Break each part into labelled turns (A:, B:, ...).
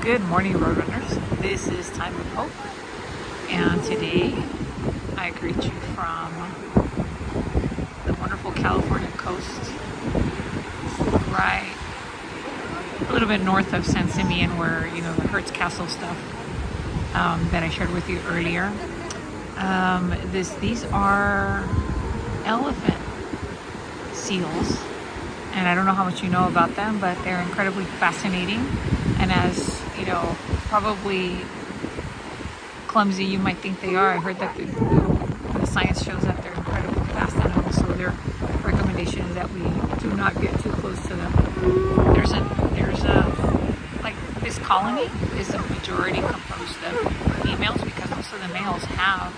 A: Good morning, Roadrunners. This is Time of Hope, and today I greet you from the wonderful California coast, right a little bit north of San Simeon, where the Hertz Castle stuff that I shared with you earlier. These are elephant seals, and I don't know how much you know about them, but they're incredibly fascinating. And as probably clumsy you might think they are, I heard that the science shows that they're incredibly fast animals, so their recommendation is that we do not get too close to them. There's a like, this colony is a majority composed of females, because most of the males have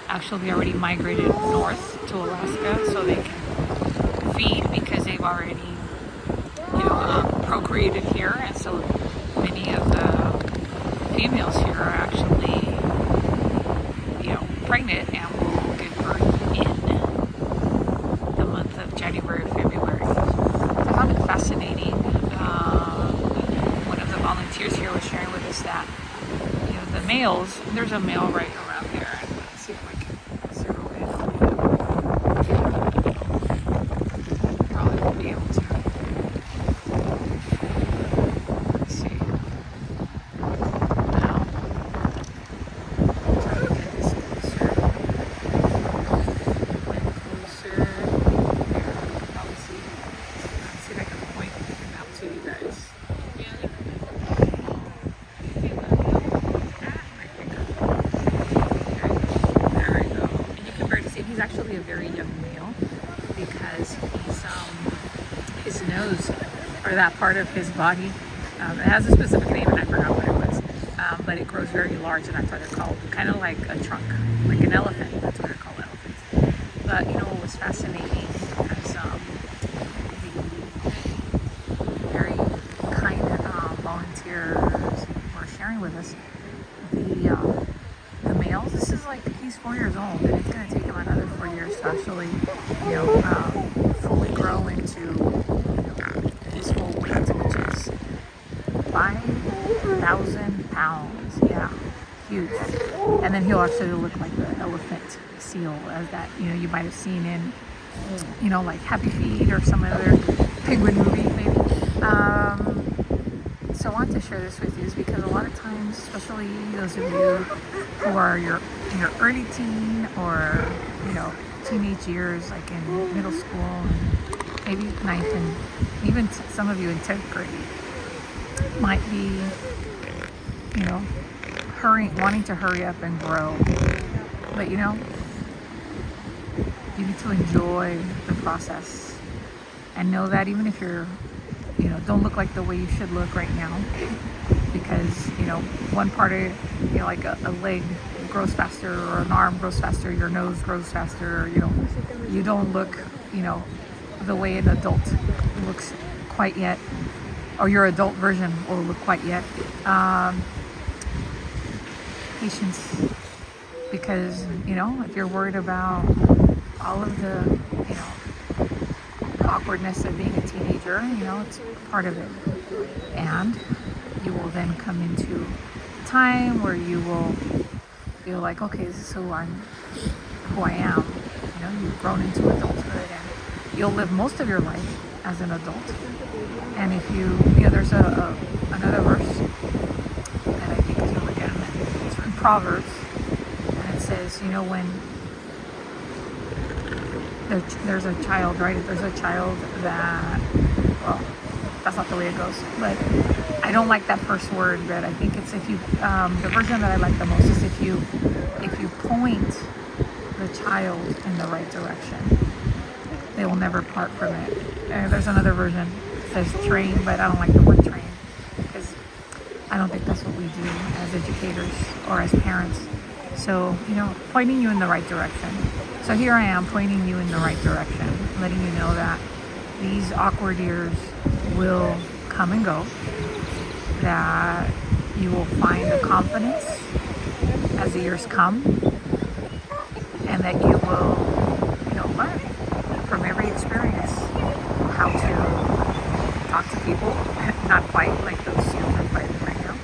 A: actually already migrated north to Alaska so they can feed, because they've already procreated here, and so many of the females here are actually pregnant and will give birth in the month of January or February. So I found it fascinating. One of the volunteers here was sharing with us that the males, there's a male right around there. Let's see if I can zero in. Probably won't be able to. He's actually a very young male, because his nose, or that part of his body, it has a specific name and I forgot what it was, but it grows very large, and that's what they're called, kind of like a trunk, like an elephant. That's what they're called, elephants. But what was fascinating is the very kind volunteers were sharing with us the males. This is like, he's 4 years old, and it's going to take him another 4 years to actually, fully grow into his full weight, which is 5,000 pounds. Yeah, huge. And then he'll actually look like the elephant seal, as that you might have seen in like Happy Feet or some other penguin movie, maybe. So I wanted to share this with you, is because a lot of times, especially those of you who are in your early teen or teenage years, like in middle school and maybe ninth, and even some of you in 10th grade, might be wanting to hurry up and grow, but you need to enjoy the process, and know that even if you're don't look like the way you should look right now, because one part of like a leg grows faster, or an arm grows faster, your nose grows faster, you don't look the way an adult looks quite yet, or your adult version will look quite yet. Patience, because if you're worried about all of the awkwardness of being a teenager, it's part of it, and you will then come into a time where you will feel like, okay, this is who I am. You've grown into adulthood, and you'll live most of your life as an adult. And if there's another verse that I think is really good, and it's in Proverbs, and it says, when there's a child, right? If there's a child that, well, that's not the way it goes, but I don't like that first word, but I think it's, if you, the version that I like the most is if you point the child in the right direction, they will never part from it. And there's another version that says train, but I don't like the word train, because I don't think that's what we do as educators or as parents. So, pointing you in the right direction. So here I am pointing you in the right direction, letting you know that these awkward years will come and go, that you will find the confidence as the years come, and that you will, learn from every experience how to talk to people, not fight like those seals are fighting right now,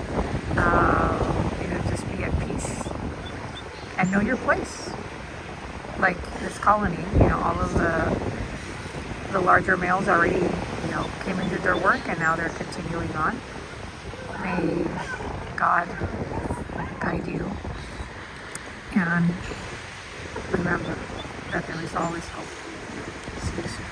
A: like this colony, all of the larger males already, came and did their work, and now they're continuing on. May God guide you, and remember that there is always hope. See you soon.